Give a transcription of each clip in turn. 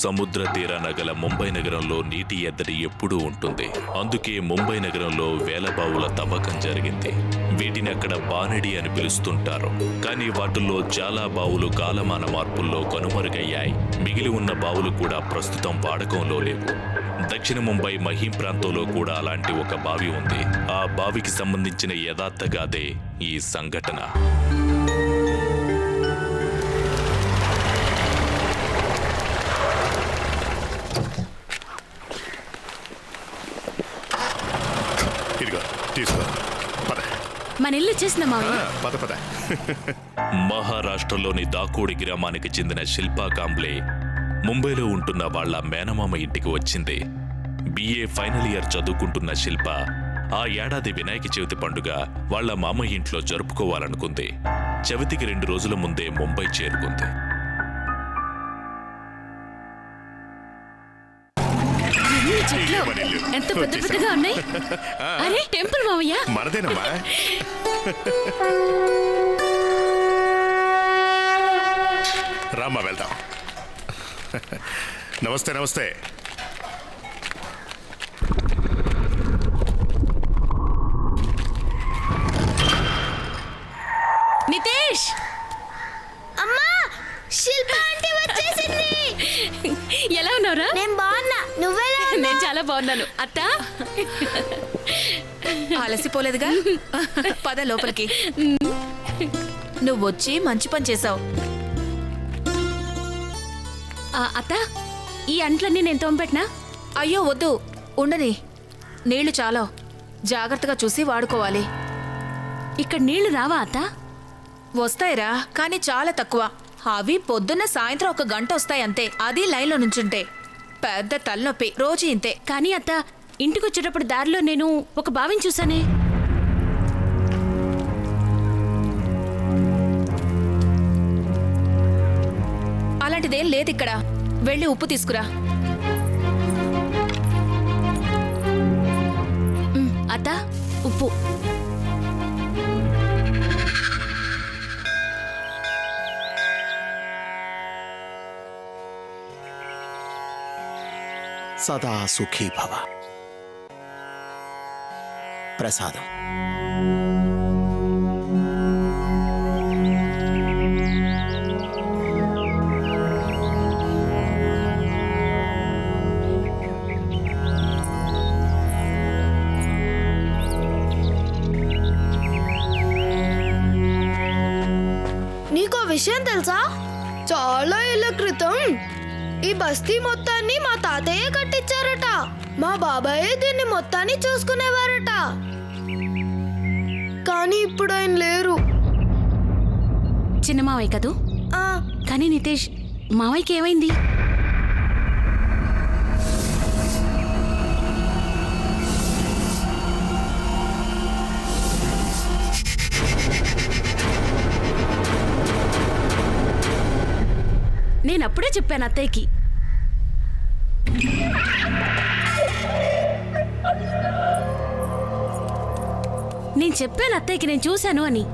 సముద్ర తీరాన గల ముంబై నగరంలో నీటి ఎద్దడి ఎప్పుడూ ఉంటుంది. అందుకే ముంబై నగరంలో వేల బావుల తవ్వకం జరిగింది. వీటిని అక్కడ బానెడి అని పిలుస్తుంటారు. కానీ వాటిల్లో చాలా బావులు కాలమాన మార్పుల్లో కనుమరుగయ్యాయి. మిగిలి ఉన్న బావులు కూడా ప్రస్తుతం వాడకంలో లేవు. దక్షిణ ముంబై మహీం ప్రాంతంలో కూడా అలాంటి ఒక బావి ఉంది. ఆ బావికి సంబంధించిన యథార్థ గాథే ఈ సంఘటన. మన ఇల్లు చేసిన మహారాష్ట్రలోని దాకోడి గ్రామానికి చెందిన శిల్పా కాంబ్లే ముంబైలో ఉంటున్న వాళ్ల మేనమామ ఇంటికి వచ్చింది. BA ఫైనల్ ఇయర్ చదువుకుంటున్న శిల్ప ఆ ఏడాది వినాయక చవితి పండుగ వాళ్ల మామ ఇంట్లో జరుపుకోవాలనుకుంది. చవితికి 2 రోజుల ముందే ముంబై చేరుకుంది. ఎంత పెద్ద పెద్దగా ఉన్నాయి. అరే టెంపుల్ మావయ్య మనదేనమ్మా. రామ్మా వెళ్దాం. నమస్తే నమస్తే. నితేష్ అమ్మా, శిల్ప ఆంటీ వచ్చేసింది. ఎలా ఉన్నావురా? నేను బాగున్నా, నువ్వెలా ఉన్నావు? నేను చాలా బాగున్నాను. అత్త అలసిపోలేదుగా, పద లోపలికి. నువ్వొచ్చి మంచి పని చేసావు. అత్త, ఈ అంట్లన్నీ నేను తోంపెట్టినా? అయ్యో వద్దు, ఉండని. నీళ్లు చాలా జాగ్రత్తగా చూసి వాడుకోవాలి. ఇక్కడ నీళ్లు రావా అత్త? వస్తాయిరా, కానీ చాలా తక్కువ. అవి పొద్దున్న సాయంత్రం 1 గంట వస్తాయి అంతే. అది లైన్లో నుంచుంటే పెద్ద తలనొప్పి. రోజు ఇంతే. కానీ అత్త, ఇంటికి వచ్చేటప్పుడు దారిలో నేను ఒక బావిని చూసానే. అలాంటిదేం లేదు ఇక్కడ. వెళ్ళి ఉప్పు తీసుకురా. అత్త, ఉప్పు. సదా సుఖీ భవ. ప్రసాదం. నీకో విషయం తెలుసా? చాలా ఏళ్ల క్రితం ఈ బస్తీ మొత్తాన్ని మా తాతయ్య కట్టించారట. మా బాబాయ్ దీన్ని మొత్తాన్ని చూసుకునేవారట. కానీ ఇప్పుడు ఆయన లేరు. చిన్న మావయ్య కదూ? కానీ నితేష్, మావయ్యకి ఏమైంది? నేనప్పుడే చెప్పాను అత్తయ్యకి. నేను చెప్పాను అత్తయ్యకి నేను చూశాను అని.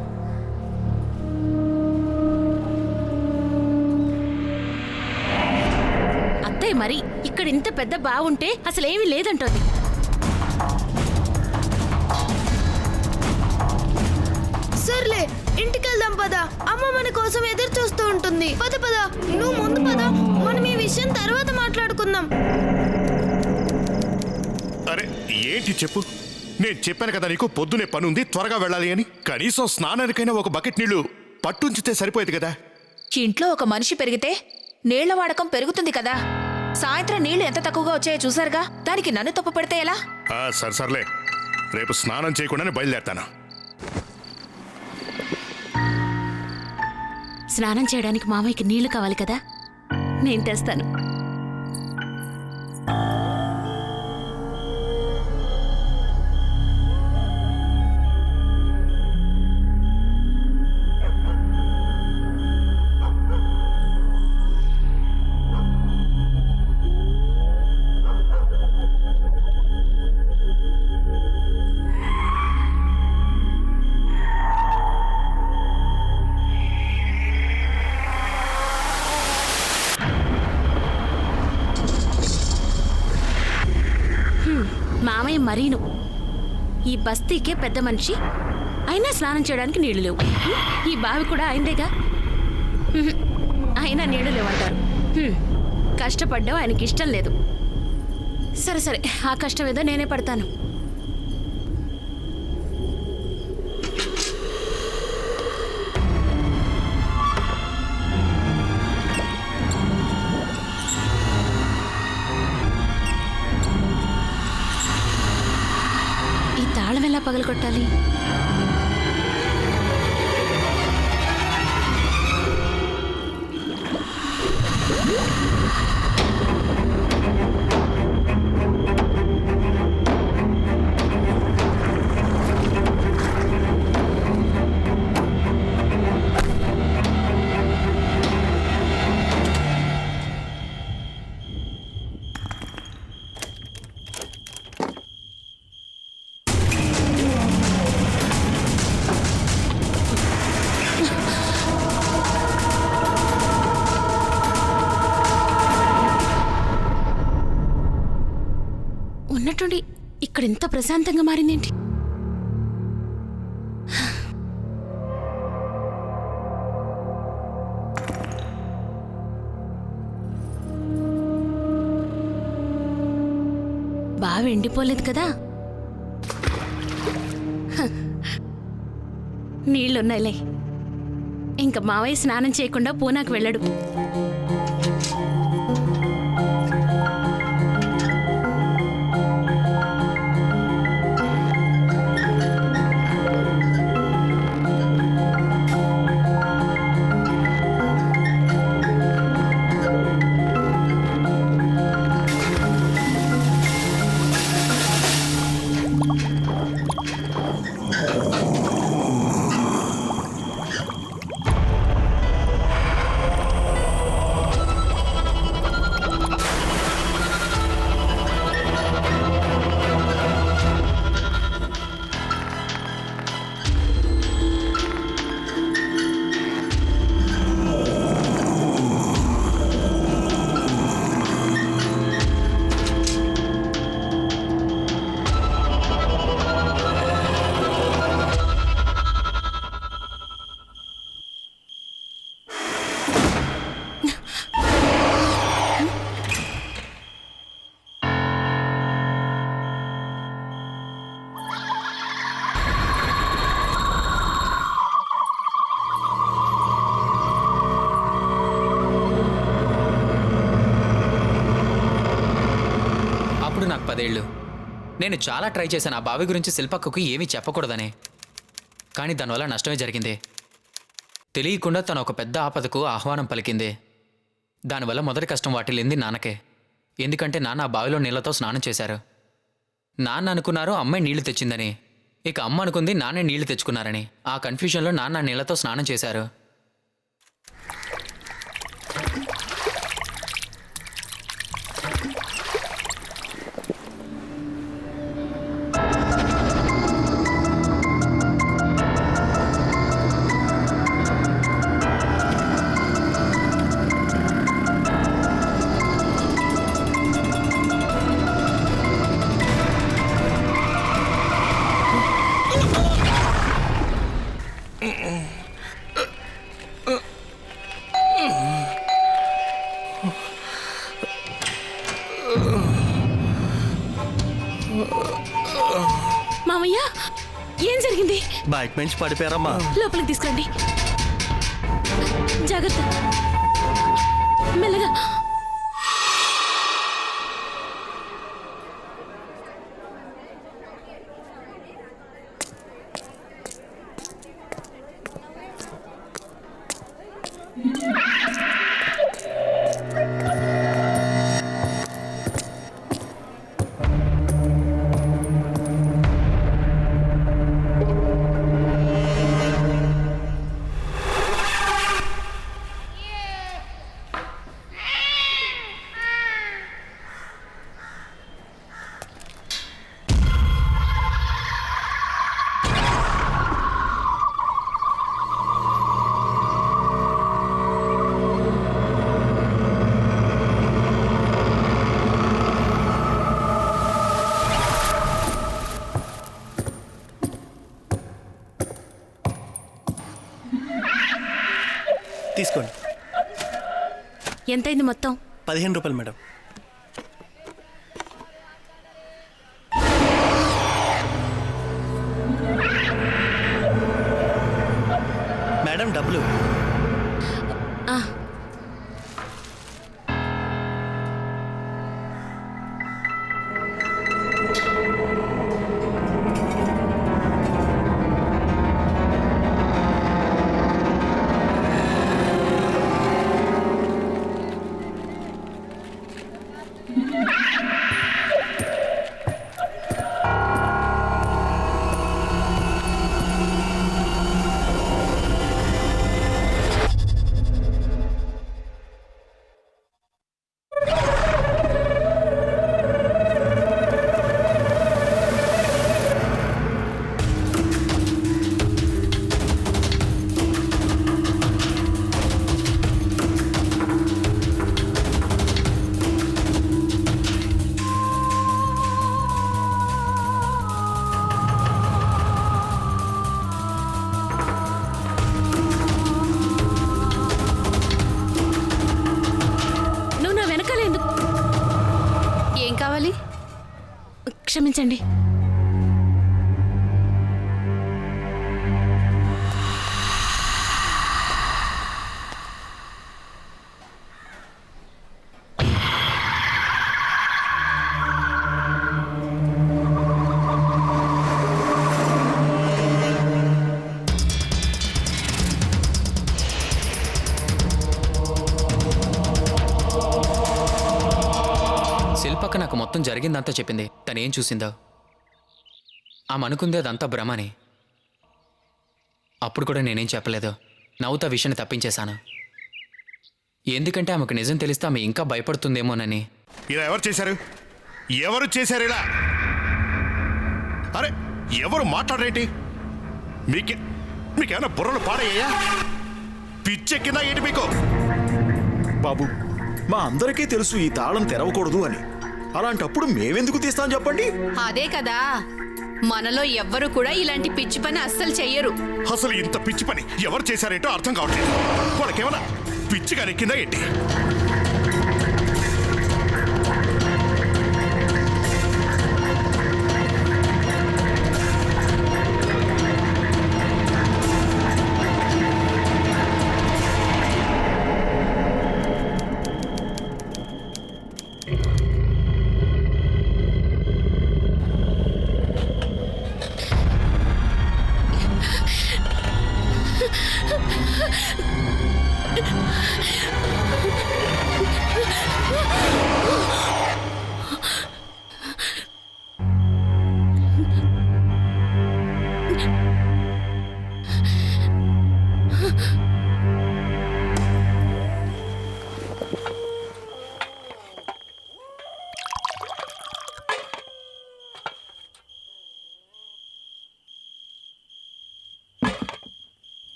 అదే మరి ఇక్కడ ఇంత పెద్ద బావుంటే అసలేమీ లేదంటోంది. సర్లే ఇంటికెళ్దాం పద. అమ్మ మన కోసం ఎదురు చూస్తూ ఉంటుంది. పద పద, నువ్వు ముందు పద. మనం ఈ విషయం తర్వాత మాట్లాడుకుందాం. అరే ఏంటి చెప్పు. నేను చెప్పాను కదా నీకు పొద్దునే పని ఉంది, త్వరగా వెళ్ళాలి అని. కనీసం స్నానానికైనా ఒక బకెట్ నీళ్లు పట్టుంచితే సరిపోయేది కదా. ఇంట్లో ఒక మనిషి పెరిగితే నీళ్ల వాడకం పెరుగుతుంది కదా. సాయంత్రం నీళ్లు ఎంత తక్కువగా వచ్చాయో చూసారుగా. దానికి నన్ను తప్పు పెడితే ఎలా? సర్లే, రేపు స్నానం చేయకుండానే బయలుదేరతాను. స్నానం చేయడానికి మామయ్యకి నీళ్లు కావాలి కదా, నేను తెస్తాను. మామయ్య మరీను ఈ బస్తీకే పెద్ద మనిషి అయినా స్నానం చేయడానికి నీళ్లు లేవు. ఈ బావి కూడా అయిందేగా, అయినా నీళ్లు లేవంటారు. కష్టపడ్డం ఆయనకి ఇష్టం లేదు. సరే సరే, ఆ కష్టం ఏదో నేనే పడతాను. తాళం ఎలా పగలగొట్టాలి? ఉన్నట్టుండి ఇక్కడ ఇంత ప్రశాంతంగా మారిందేంటి? బావి ఎండిపోలేదు కదా, నీళ్లున్నాయిలే. ఇంకా మావయ్య స్నానం చేయకుండా పూనాకు వెళ్ళడు. నాకు 10 ఏళ్ళు. నేను చాలా ట్రై చేశాను ఆ బావి గురించి శిల్పక్కకు ఏమీ చెప్పకూడదని. కానీ దానివల్ల నష్టమే జరిగింది. తెలియకుండా తను ఒక పెద్ద ఆపదకు ఆహ్వానం పలికింది. దానివల్ల మొదటి కష్టం వాటిల్లింది నాన్నకే. ఎందుకంటే నాన్న ఆ బావిలో నీళ్లతో స్నానం చేశారు. నాన్న అనుకున్నారు అమ్మాయి నీళ్లు తెచ్చిందని. ఇక అమ్మ అనుకుంది నాన్నే నీళ్లు తెచ్చుకున్నారని. ఆ కన్ఫ్యూజన్లో నాన్న నీళ్లతో స్నానం చేశారు. బైక్ నుంచి పడిపోయారమ్మా. లోపలికి తీసుకురండి. జాగ్రత్త, మెల్లగా. తీసుకోండి. ఎంతైంది మొత్తం? 15 రూపాయలు మేడం. మేడం డబ్బులు. నువ్వు నా వెనకాల ఎందుకు? ఏం కావాలి? క్షమించండి. శిల్పక్క నాకు మొత్తం జరిగిందంతా చెప్పింది. తనేం చూసిందో ఆమె అనుకుంది అదంతా భ్రమని. అప్పుడు కూడా నేనేం చెప్పలేదు. నవ్వుతా విషయాన్ని తప్పించేశాను. ఎందుకంటే ఆమెకు నిజం తెలిస్తే ఆమె ఇంకా భయపడుతుందేమోనని. ఇలా ఎవరు చేశారు? ఎవరు చేశారు ఇలా? అరే, ఎవరు మాట్లాడరేంటి? మీకేమైనా బుర్రలు పాడయ్యా? పిచ్చెక్కిందా ఏంటి మీకు? బాబు, మా అందరికీ తెలుసు ఈ తాళం తెరవకూడదు అని. అలాంటప్పుడు మేవెందుకు తీస్తాం చెప్పండి? అదే కదా, మనలో ఎవ్వరు కూడా ఇలాంటి పిచ్చి పని అస్సలు చెయ్యరు. అసలు ఇంత పిచ్చి పని ఎవరు చేశారేంటో అర్థం కావట్లేదు. వాళ్ళకేమైనా పిచ్చిగా నెక్కిందా ఏంటి?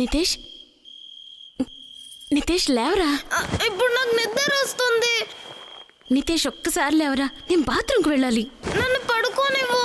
నితేష్ నితేష్ లేవరా. ఇప్పుడు నాకు నిద్ర వస్తుంది. నితేష్ ఒక్కసారి లేవరా, నేను బాత్రూమ్కి వెళ్ళాలి. నన్ను పడుకోనివ్వు.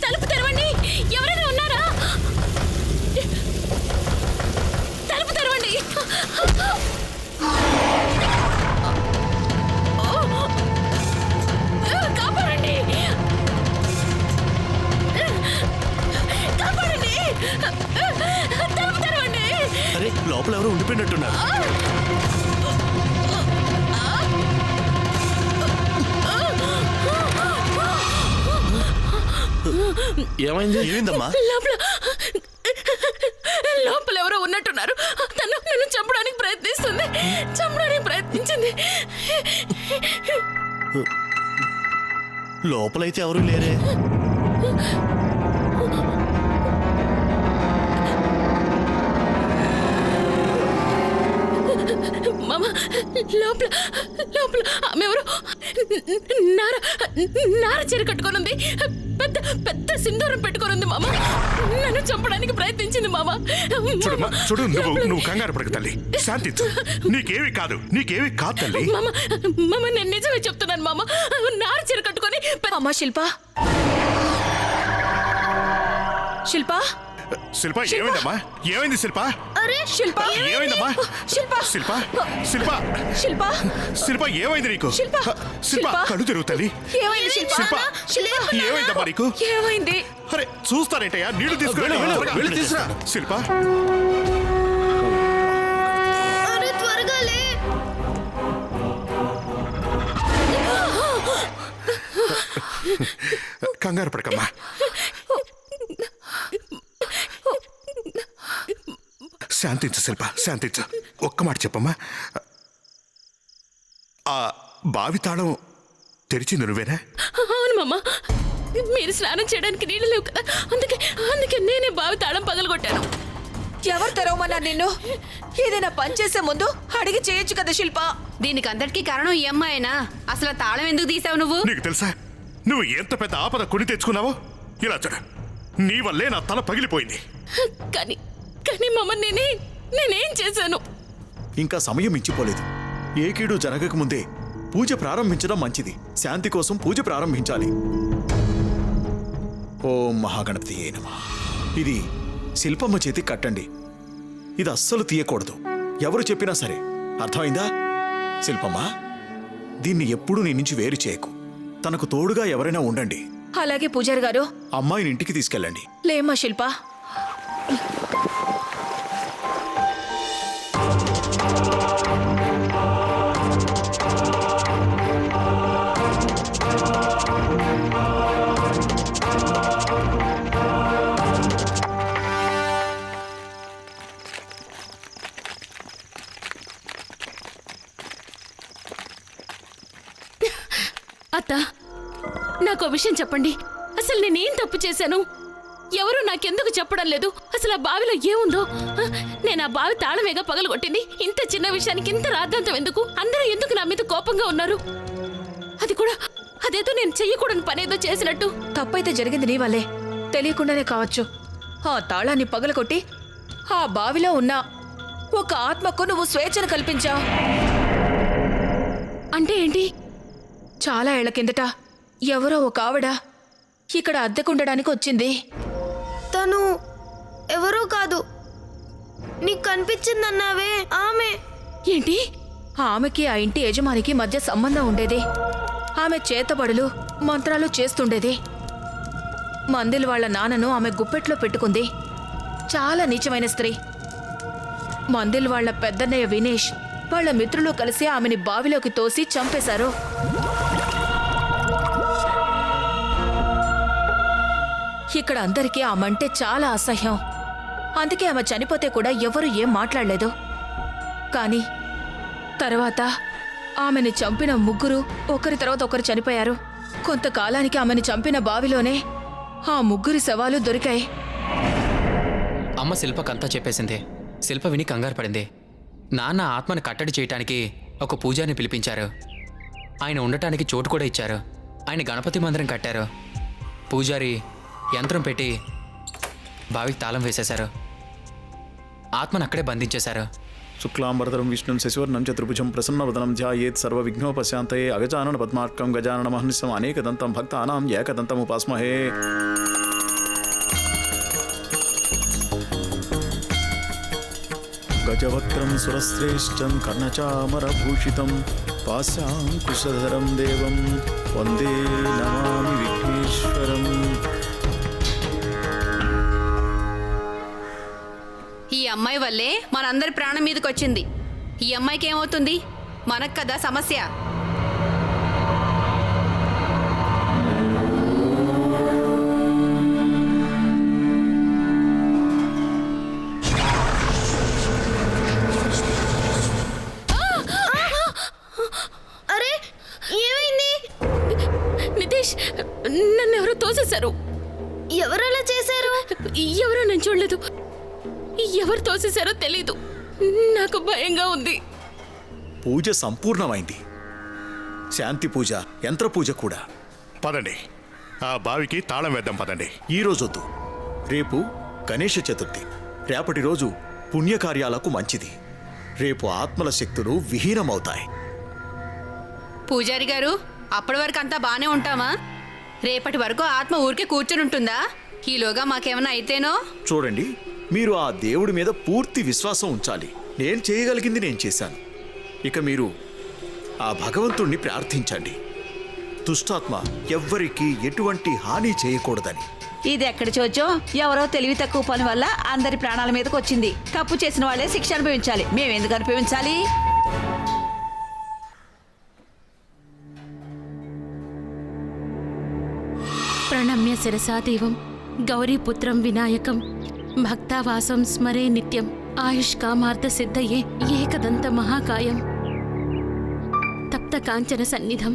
తలుపు తెరవండి, ఎవరైనా ఉన్నారా? తలుపు తెరవండి. కాపాడండి, కాపాడండి. తలుపు తెరవండి. అరే లోపల ఎవరు ఉండిపోయినట్టున్నారు. ఏమైందమ్మా? లోపల లోపల ఎవరో ఉన్నట్టున్నారు. తను నన్ను చంపడానికి ప్రయత్నించింది. లోపలైతే ఎవరు లేరే. మామ, లోపల లోపల ఆమె ఎవరు నార చీర కట్టుకొనుంది, పెద్ద పెద్ద సింధూరం పెట్టుకొనుంది మామ. నన్ను చంపడానికి ప్రయత్నించింది మామ. చూడమ్మా, చూడు, నువ్వు కంగారు పడకు తల్లి, శాంతించు. నీకేమి కాదు తల్లి. మామ నేను నిజమే చెప్తున్నాను మామ. నార చీర కట్టుకొని అమ్మా శిల్ప, శిల్ప, శిల్ప ఏమైందమ్మా? ఏమైంది శిల్ప? అరే శిల్ప, ఏమైందమ్మా? శిల్ప, శిల్ప శిల్ప శిల్ప, శిల్ప ఏమైంది నీకు? శిల్ప, శిల్ప శిల్ప. కళ్ళు తెరువు తల్లి. ఏమైంది శిల్ప? శిల్ప ఏమైందమ్మా నీకు? ఏమైంది? అరే చూస్తారేంటయ్యా, నీళ్లు తీసుకురా. వెళ్ళి తీసురా. శిల్ప అరే త్వరగా లే. కంగారు పడకమ్మా. శాంతించు శిల్ప, శాంతించు. ఒక్క మాట చెప్పమ్మా, ఆ బావి తాళం తెరిచింది నువ్వేనా? అవును మామ, మీరు స్నానం చేయడానికి నీళ్ళు లేవు కదా, అందుకే నేనే బావి తాళం పగలగొట్టాను. ఎవరు తెరవమన్నారు నిన్ను? ఏదైనా పని చేసే ముందు అడిగి చేయొచ్చు కదా శిల్ప. దీనికి అందరికీ కారణం ఈ అమ్మాయేనా? అసలు ఆ తాళం ఎందుకు తీసావు నువ్వు? నీకు తెలుసా నువ్వు ఎంత పెద్ద ఆపద కొని తెచ్చుకున్నావో? ఇలా చూడు, నీ వల్లే నా తల పగిలిపోయింది. కానీ మామ నేనేం చేశాను? ఇంకా సమయం మించిపోలేదు. ఏ కీడు జరగక ముందే పూజ ప్రారంభించడం మంచిది. శాంతి కోసం పూజ ప్రారంభించాలి. ఓం మహాగణపతియే నమః. ఇది శిల్పమ్మ చేతి కట్టండి. ఇది అస్సలు తీయకూడదు, ఎవరు చెప్పినా సరే. అర్థమైందా? శిల్పమ్మ, దీన్ని ఎప్పుడూ నీ నుంచి వేరు చేయకు. తనకు తోడుగా ఎవరైనా ఉండండి. అలాగే పూజారి గారు. అమ్మాయిని ఇంటికి తీసుకెళ్ళండి. లేమ్మా శిల్ప. అత్త, నాకు విషయం చెప్పండి. అసలు నేనేం తప్పు చేశాను? ఎవరు నాకెందుకు చెప్పడం లేదు? అసలు ఆ బావిలో ఏముందో? నేను ఆ బావి తాళమేగా పగలగొట్టింది. ఇంత చిన్న విషయానికి ఇంత రాద్ధాంతం ఎందుకు? అందరూ ఎందుకు నా మీద కోపంగా ఉన్నారు? అది కూడా అదేదో నేను చెయ్యకూడని పనేదో చేసినట్టు. తప్పైతే జరిగింది నీ వల్లే, తెలియకుండానే కావచ్చు. ఆ తాళాన్ని పగలగొట్టి ఆ బావిలో ఉన్న ఒక ఆత్మకు నువ్వు స్వేచ్ఛను కల్పించావు. అంటే ఏంటి? చాలా ఏళ్ల కిందట ఎవరో ఒక ఆవిడ ఇక్కడ అద్దెకుండడానికి వచ్చింది. తను ఎవరో కాదు, నీకు కనిపించిందన్నావే ఆమె. ఏంటి? ఆమెకి ఆ ఇంటి యజమానికి మధ్య సంబంధం ఉండేది. ఆమె చేతబడులు మంత్రాలు చేస్తుండేది. మందిల్ వాళ్ళ నాన్నను ఆమె గుప్పెట్లో పెట్టుకుంది. చాలా నీచమైన స్త్రీ. మందిల్ వాళ్ళ పెద్దన్నయ్య వినేష్ వాళ్ళ మిత్రులు కలిసి ఆమెని బావిలోకి తోసి చంపేశారు. ఇక్కడ అందరికీ ఆమంటే చాలా అసహ్యం. అందుకే ఆమె చనిపోతే కూడా ఎవరూ ఏం మాట్లాడలేదు. కానీ తర్వాత ఆమెని చంపిన ముగ్గురు ఒకరి తర్వాత ఒకరు చనిపోయారు. కొంతకాలానికి ఆమెని చంపిన బావిలోనే ఆ ముగ్గురి శవాలు దొరికాయి. అమ్మ శిల్పకంతా చెప్పేసింది. శిల్ప విని కంగారు పడింది. నాన్న ఆత్మను కట్టడి చేయటానికి ఒక పూజారిని పిలిపించారు. ఆయన ఉండటానికి చోటు కూడా ఇచ్చారు. ఆయన గణపతి మందిరం కట్టారు. పూజారి యంత్రం పెట్టి బావికి తాళం వేసేశారు. ఆత్మను అక్కడే బంధించేశారు. శుక్లాంబరధరం విష్ణుం శశివర్ణం చతుర్భుజం ప్రసన్నవదనం ధ్యాయేత్ సర్వవిఘ్నోపశాంతయే అగజానన పద్మార్కం గజానన మహర్నిశం అనేకదంతం భక్తానాం ఏకదంతం ఉపాస్మహే. గజవక్త్రం సురశ్రేష్టం కర్ణచామరభూషితం పాశాంకుశధరం దేవం వందే నమామి విఘ్నేశ్వరం. ఈ అమ్మాయి వల్లే మనందరి ప్రాణం మీదకి వచ్చింది. ఈ అమ్మాయికి ఏమవుతుంది? మనకు కదా సమస్య. అరే ఏమైంది? నితేష్, నన్ను ఎవరో తోసేశారు. ఎవరలా చేశారు? ఎవరో నేను చూడలేదు. ఎవరు తోసేశారో తెలీదు. నాకు భయంగా ఉంది. పూజ సంపూర్ణమైంది. శాంతి పూజ, యంత్ర పూజ కూడా. పదండి, ఆ బావికి తాళం వేద్దాం. పదండి. ఈ రోజొద్దు, రేపు గణేష చతుర్థి. రేపటి రోజు పుణ్యకార్యాలకు మంచిది. రేపు ఆత్మల శక్తులు విహీనమవుతాయి. పూజారి గారు, అప్పటి వరకు అంతా బానే ఉంటామా? రేపటి వరకు ఆత్మ ఊరికే కూర్చుని ఉంటుందా? ఈలోగా మాకేమైనా అయితేనో? చూడండి, మీరు ఆ దేవుడి మీద పూర్తి విశ్వాసం ఉంచాలి. నేను చేయగలిగింది నేను చేశాను. ఇక మీరు ఆ భగవంతుణ్ణి ప్రార్థించండి. దుష్టాత్మ ఎవ్వరికీ ఎటువంటి హాని చేయకూడదని. ఇది ఎక్కడి చోచో? ఎవరో తెలివి తక్కువ పని వల్ల అందరి ప్రాణాల మీదకి వచ్చింది. తప్పు చేసిన వాళ్ళే శిక్ష అనుభవించాలి. మేమెందుకు అనుభవించాలి? ప్రణమ్య శిరసా దేవం గౌరీపుత్రం వినాయకం భక్తావాసం స్మరే నిత్యం ఆయుష్కామార్థ సిద్ధయే ఏకదంత మహాకాయం తప్త కాంచన సన్నిధం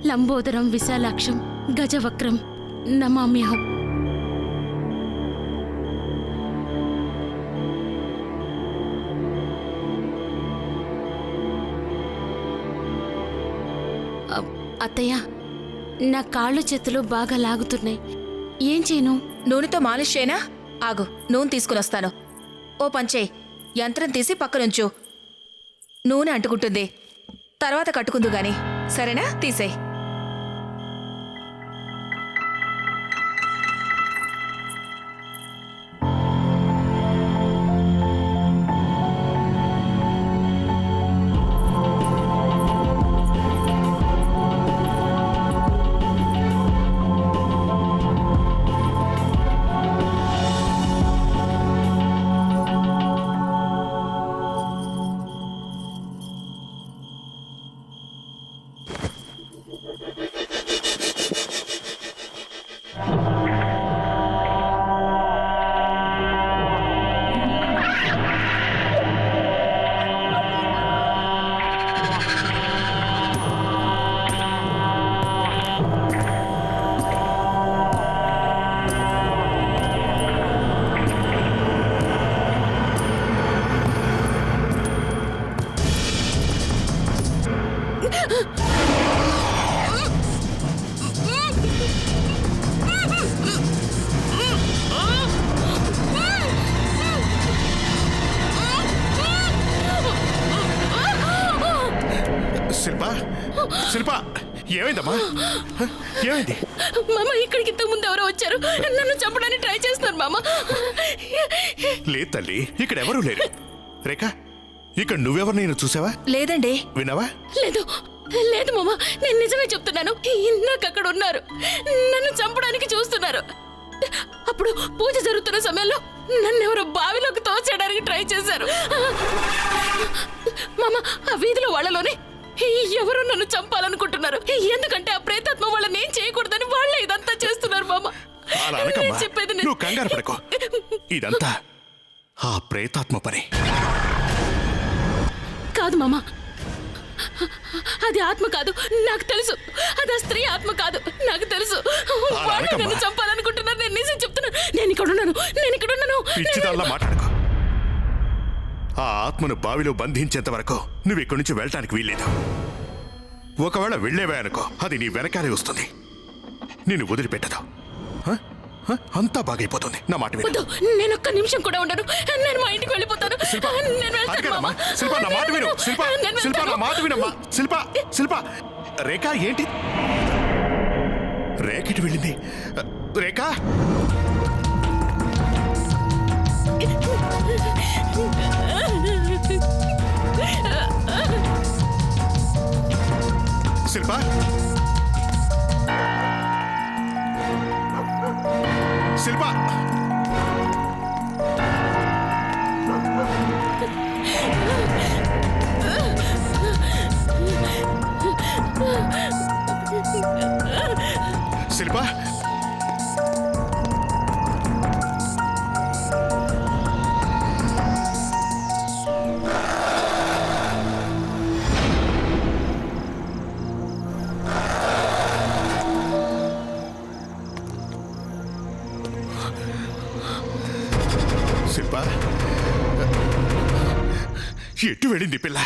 లంబోదరం విశాలాక్షం గజవక్రం నమామ్యహం. అత్తయ్య, నా కాళ్ళు చేతులు బాగా లాగుతున్నాయి. ఏం చేయను? నూనెతో మాలిష్ చేయనా? ఆగు, నూనె తీసుకుని వస్తాను. ఓ పంచే, యంత్రం తీసి పక్కనుంచు. నూనె అంటుకుంటుంది. తర్వాత కట్టుకుందు గాని, సరేనా? తీసేయ్. శిల్ప, శిల్ప, ఏమైందమ్మా? ఏమైంది? మామ, ఇక్కడికి ఇంతకు ముందు ఎవరో వచ్చారు. నన్ను చంపడానికి ట్రై చేస్తున్నారు మామ. లేదు తల్లి, ఇక్కడ ఎవరూ లేరు. రేఖ, ఇక్కడ నువ్వెవరు నేను చూసావా లేదండి. విన్నావా? లేదు లేదు మామ, నేను నిజమే చెప్తున్నాను. నాకు అక్కడ ఉన్నారు, నన్ను చంపడానికి చూస్తున్నారు. అప్పుడు పూజ జరుగుతున్న సమయంలో నన్నెవరో బావిలోకి తోసేయడానికి ట్రై చేశారు. మామ, ఆ వీధిలో వాళ్ళలోనే ఎవరో నన్ను చంపాలనుకుంటున్నారు. ఎందుకంటే ఆ ప్రేతాత్మ వాళ్ళని ఏం చేయకూడదని వాళ్ళే ఇదంతా చేస్తున్నారు మామ. అలా అనకమ్మా. నేను చెప్పేది నువ్వు కంగారు పడకో. ఇదంతా ఆ ప్రేతాత్మ పని. కాదు మామ, అది ఆత్మ కాదు, నాకు తెలుసు. అది ఆ స్త్రీ ఆత్మ కాదు, నాకు తెలుసు. వాళ్ళే నన్ను చంపాలనుకుంటున్నారు. నేను నిజం చెప్తున్నాను. నేను ఇక్కడ ఉన్నాను. పిచ్చిదాల్లా మాట్లాడుకో. ఆ ఆత్మను బావిలో బంధించేంత వరకు నువ్వు ఇక్కడి నుంచి వెళ్ళటానికి వీల్లేదు. ఒకవేళ వెళ్ళేవే అనుకో, అది నీ వెనకాలే వస్తుంది, నిన్ను వదిలిపెట్టదు. హ? హ? అంతా బాగైపోతుంది. నా మాట విను. వద్దు, నేను ఒక్క నిమిషం కూడా ఉండను. నేను మా ఇంటికి వెళ్ళిపోతాను. శిల్ప, నేను అది వెళ్తాను కాదమ్మా. మామ. శిల్ప, నా మాట విను. శిల్ప, నేను శిల్ప, నా వెళ్తాను. మాట వినమ్మా. శిల్ప, శిల్ప. రేఖ ఏంటి? రేఖ ఎటు వెళ్ళింది? రేఖ, శిల్ప, శిల్ప. శిల్ప, శిల్ప, ఎటు వెళ్ళింది పిల్ల?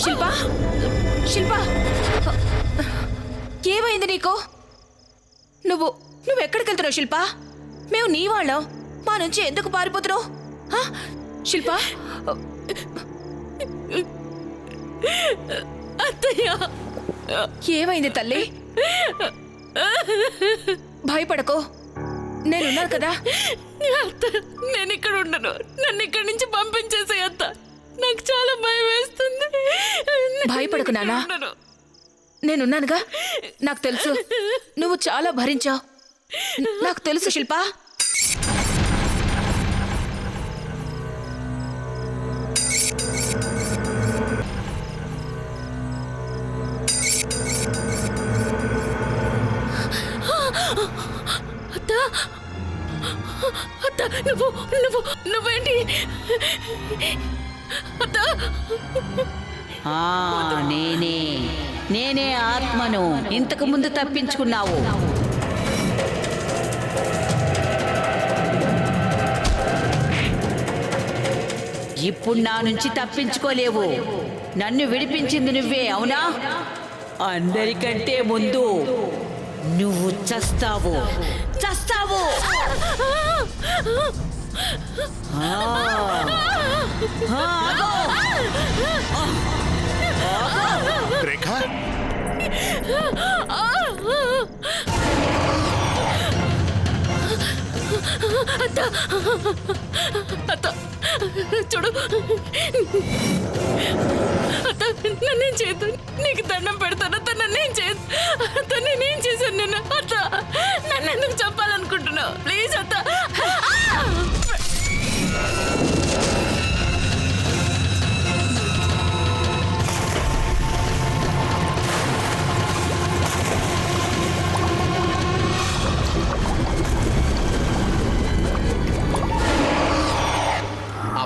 శిల్ప, శిల్ప, ఏమైంది నీకు? నువ్వెక్కడికి వెళ్తున్నావు శిల్ప? మేము నీ వాళ్ళం, మా నుంచి ఎందుకు పారిపోతున్నావు? ఆ? శిల్ప, అత్తయ్య, ఏమైంది తల్లి? భయపడకో, నేనున్నాను కదా. అత్త, నేను ఇక్కడ ఉండను. నన్ను ఇక్కడి నుంచి పంపించేసే అత్త. నాకు చాలా భయం వేస్తుంది. భయపడకు నాన్న, ఉండను. నేనున్నానుగా. నాకు తెలుసు, నువ్వు చాలా భరించావు. నాకు తెలుసు శిల్ప. అత్త, అత్త, నువ్వేంటి అత్త? నేనే ఆత్మను. ఇంతకు ముందు తప్పించుకున్నావు. ఇప్పుడు నా నుంచి తప్పించుకోలేవు. నన్ను విడిపించింది నువ్వే, అవునా? అందరికంటే ముందు నువ్వు చస్తావు. రేఖ, అత్త, అత్త, చూడు అత్త, నన్నేం చేయదు. నీకు దండం పెడతాను అత్త, నన్నేం చేయదు అత్త. నేనేం చేశాను నిన్ను? అత్త, నన్ను ఎందుకు చంపాలనుకుంటున్నావు? ప్లీజ్ అత్త.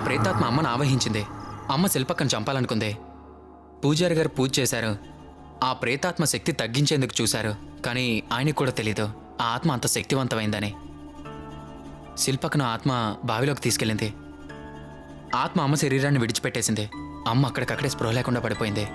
ప్రేతాత్మ అమ్మను ఆవహించింది. అమ్మ శిల్పక్కను చంపాలనుకుంది. పూజారి గారు పూజ చేశారు. ఆ ప్రేతాత్మ శక్తి తగ్గించేందుకు చూశారు, కానీ ఆయనకు కూడా తెలీదు ఆ ఆత్మ అంత శక్తివంతమైందని. శిల్పకును ఆత్మ బావిలోకి తీసుకెళ్ళింది. ఆత్మ అమ్మ శరీరాన్ని విడిచిపెట్టేసింది. అమ్మ అక్కడికక్కడే స్పృహ లేకుండా పడిపోయింది.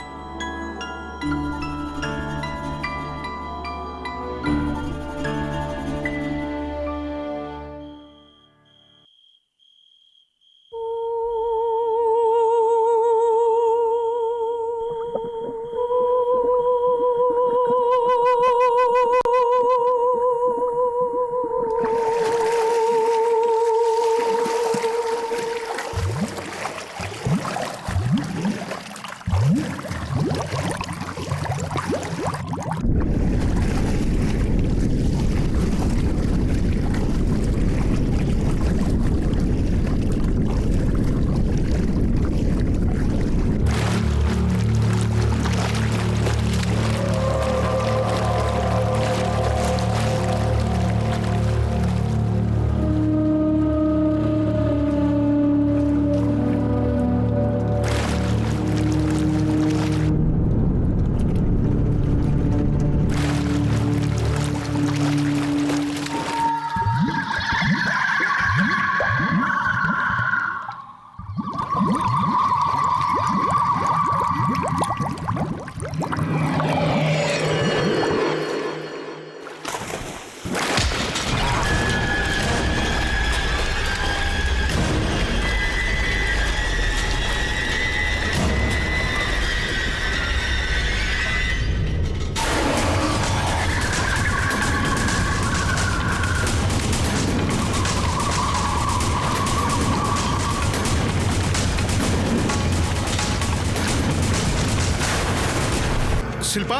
శిల్పా,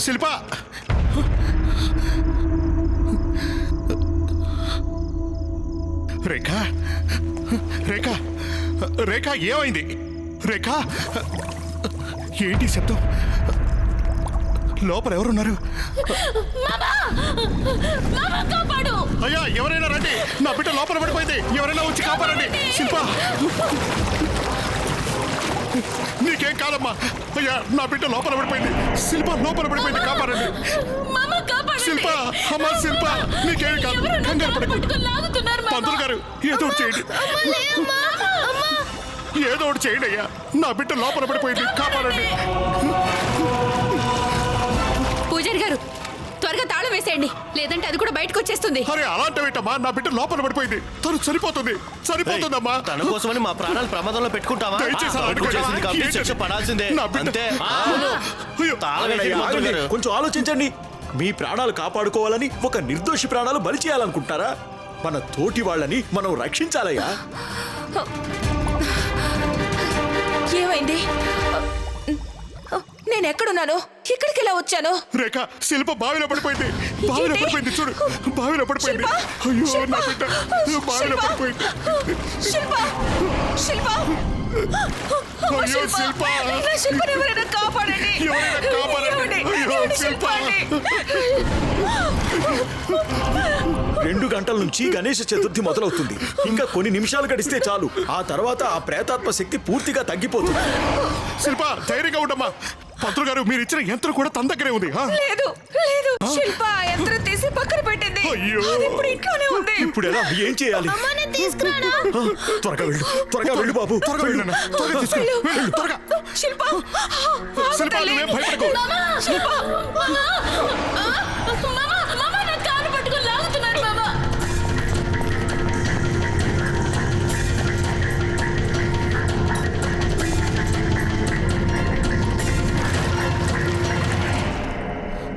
శిల్పా, రేఖ, రేఖ, రేఖ ఏమైంది? రేఖ, ఏంటి శబ్దం? లోపల ఎవరున్నారు? అయ్యా, ఎవరైనా రండి, నా బిడ్డ లోపల పడిపోయింది, ఎవరైనా వచ్చి కాపాడండి. శిల్పా, నీకేం కాదమ్మా. అయ్యా, నా బిడ్డ లోపల పడిపోయింది, శిల్ప లోపల పడిపోయింది, కాపాడండి. శిల్ప, అమ్మా శిల్ప, నీకేం కాదు, కంగారు పడకు. పంతులు గారు, ఏదో ఒకటి చేయండి, ఏదో ఒకటి చేయండి అయ్యా, నా బిడ్డ లోపల పడిపోయింది, కాపాడండి. పూజారి గారు, త్వరగా తాళం వేసేయండి, లేదంటే అది కూడా బయటకు వచ్చేస్తుంది. అరే అలాంటివేంటమ్మా, నా బిడ్డ లోపల పడిపోయింది, తను సరిపోతుంది, సరిపోతుందమ్మా. తన కోసమని మా ప్రాణాలు ప్రమాదంలో పెట్టుకుంటావా? దయచేసి అలా తప్పు చేసింది కాబట్టి శిక్ష పడాల్సిందే. నా బిడ్డ- అంతే. అయ్యో, తాళం వేసి ఆగండి, పంతులు గారు. కొంచెం ఆలోచించండి. మీ ప్రాణాలు కాపాడుకోవాలని ఒక నిర్దోషి ప్రాణాలు బలి చేయాలనుకుంటారా? మన తోటి వాళ్ళని మనం రక్షించాలయ్యా. ఏమైంది? నేను ఎక్కడున్నాను? ఇక్కడికి ఎలా వచ్చాను? రేఖ, శిల్ప బావిలో పడిపోయింది, బావిలో ఏంటి? పడిపోయింది, చూడు, బావిలో పడిపోయింది. శిల్ప? అయ్యో, శిల్ప? నా బిడ్డ బావిలో శిల్ప? పడిపోయింది. శిల్ప, శిల్ప, అమ్మ అయ్యో, శిల్ప. నా శిల్పని ఎవరైనా కాపాడండి. ఎవరైనా కాపాడండి. ఏమండి? అయ్యో, ఏమండి శిల్ప. శిల్పాన్ని? 2 గంటల నుంచి గణేష చతుర్థి మొదలవుతుంది. ఇంకా కొన్ని నిమిషాలు గడిస్తే చాలు. ఆ తర్వాత ఆ ప్రేతాత్మ శక్తి పూర్తిగా తగ్గిపోతుంది. శిల్ప, ధైర్యంగా ఉండమ్మా. పంతులు గారు, మీరు ఇచ్చిన యంత్రం కూడా తన దగ్గరే ఉంది. లేదు, లేదు, శిల్ప ఆ యంత్రం తీసి పక్కన పెట్టింది. అయ్యో. అది ఇప్పుడు ఇంట్లోనే ఉంది. ఇప్పుడు ఎలా? ఏం చేయాలి? తీసుకురానా? త్వరగా వెళ్ళు, త్వరగా వెళ్ళు బాబు, త్వరగా వెళ్ళు. వెళ్ళండి, త్వరగా తీసుకురా. వెళ్ళు, త్వరగా. శిల్ప, ఆగు శిల్ప, తల్లి. నువ్వేం భయపడకు. శిల్ప, నా కాలు పట్టుకుని లాగుతున్నారు మామా.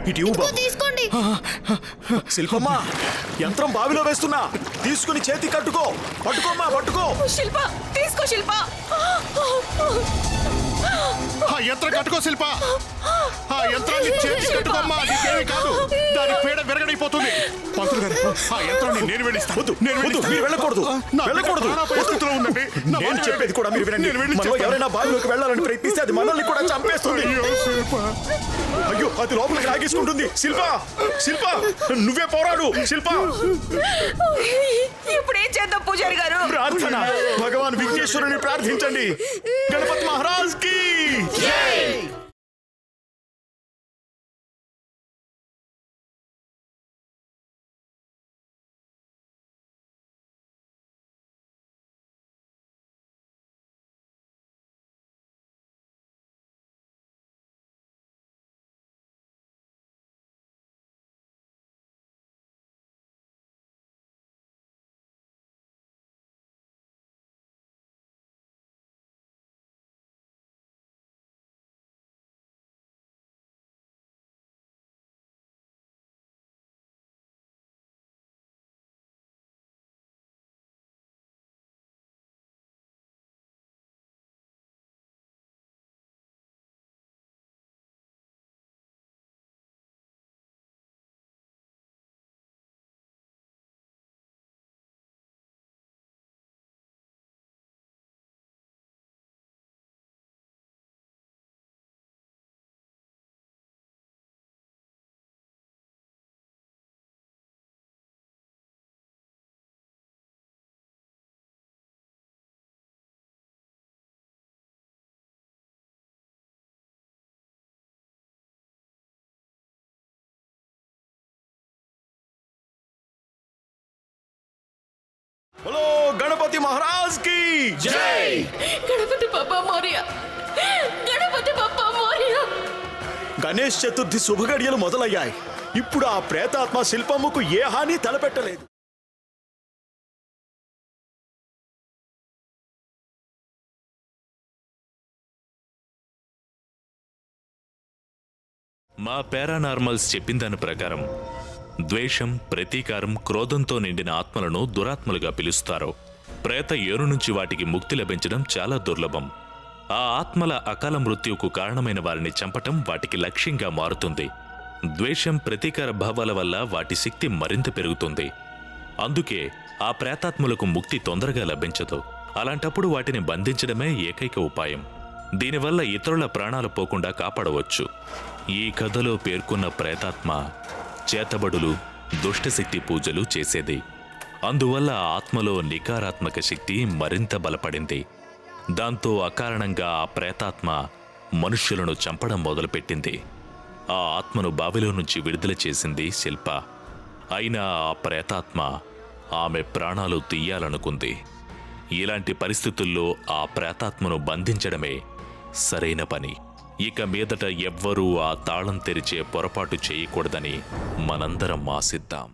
ఇటు ఇవ్వు బాబు. తీసుకోండి. శిల్పమ్మా, యంత్రం బావిలో వేస్తున్నా, తీసుకుని చేతి కట్టుకో. పట్టుకోమ్మా, పట్టుకో. శిల్ప, తీసుకో శిల్ప. ఆ యంత్రం కట్టుకో శిల్ప, ఆ యంత్రాన్ని చేసి కట్టుకోమ్మా, నీకేమీ కాదు, దాని పేడ విరగడైపోతుంది. పంతులు గారు, ఆ యంత్రాన్ని నేను వెళ్ళిస్తాను. వద్దు, నేను వద్దు, వెళ్ళిస్తాను. మీరు వెళ్ళకూడదు, నా బిడ్డ వెళ్ళకూడదు. ప్రాణాపాయ స్థితిలో ఉందండి. నా నేను మాట చెప్పేది కూడా మీరు వినండి. నేను వెళ్ళి మనలో చెప్తాను. ఎవరైనా బావిలోకి వెళ్ళాలని ప్రయత్నిస్తే అది మనల్ని కూడా చంపేస్తుంది. అయ్యో, శిల్ప. అయ్యో, అది లోపలికి లాగేసుకుంటుంది. శిల్ప, శిల్ప, నువ్వే పోరాడు. శిల్ప, ఇప్పుడు ఏం చేద్దాం పూజారి గారు? ప్రార్థన. భగవాన్ విఘ్నేశ్వరుని ప్రార్థించండి. గణపతి మహారాజ్ కి హలో గణపతి మహారాజ్ కి జై. గణపతి బప్పా మోరియా, గణపతి బప్పా మోరియా. గణేష్ చతుర్థి శుభగడియలు మొదలయ్యాయి. ఇప్పుడు ఆ ప్రేతాత్మ శిల్పమ్మకు ఏ హాని తలపెట్టలేదు. మా పారానార్మల్స్ చెప్పిన దాని ప్రకారం ద్వేషం, ప్రతీకారం, క్రోధంతో నిండిన ఆత్మలను దురాత్మలుగా పిలుస్తారు. ప్రేత ఏరు నుంచి వాటికి ముక్తి లభించడం చాలా దుర్లభం. ఆ ఆత్మల అకాల మృత్యువుకు కారణమైన వారిని చంపటం వాటికి లక్ష్యంగా మారుతుంది. ద్వేషం, ప్రతీకార భావాల వల్ల వాటి శక్తి మరింత పెరుగుతుంది. అందుకే ఆ ప్రేతాత్మలకు ముక్తి తొందరగా లభించదు. అలాంటప్పుడు వాటిని బంధించడమే ఏకైక ఉపాయం. దీనివల్ల ఇతరుల ప్రాణాలు పోకుండా కాపాడవచ్చు. ఈ కథలో పేర్కొన్న ప్రేతాత్మ చేతబడులు, దుష్టశక్తి పూజలు చేసేది. అందువల్ల ఆ ఆత్మలో నికారాత్మక శక్తి మరింత బలపడింది. దాంతో అకారణంగా ఆ ప్రేతాత్మ మనుష్యులను చంపడం మొదలుపెట్టింది. ఆ ఆత్మను బావిలో నుంచి విడుదల చేసింది శిల్ప. అయినా ఆ ప్రేతాత్మ ఆమె ప్రాణాలు తీయాలనుకుంది. ఇలాంటి పరిస్థితుల్లో ఆ ప్రేతాత్మను బంధించడమే సరైన పని. ఇక మీదట ఎవ్వరూ ఆ తాళం తెరిచే పొరపాటు చేయకూడదని మనందరం ఆశిద్దాం.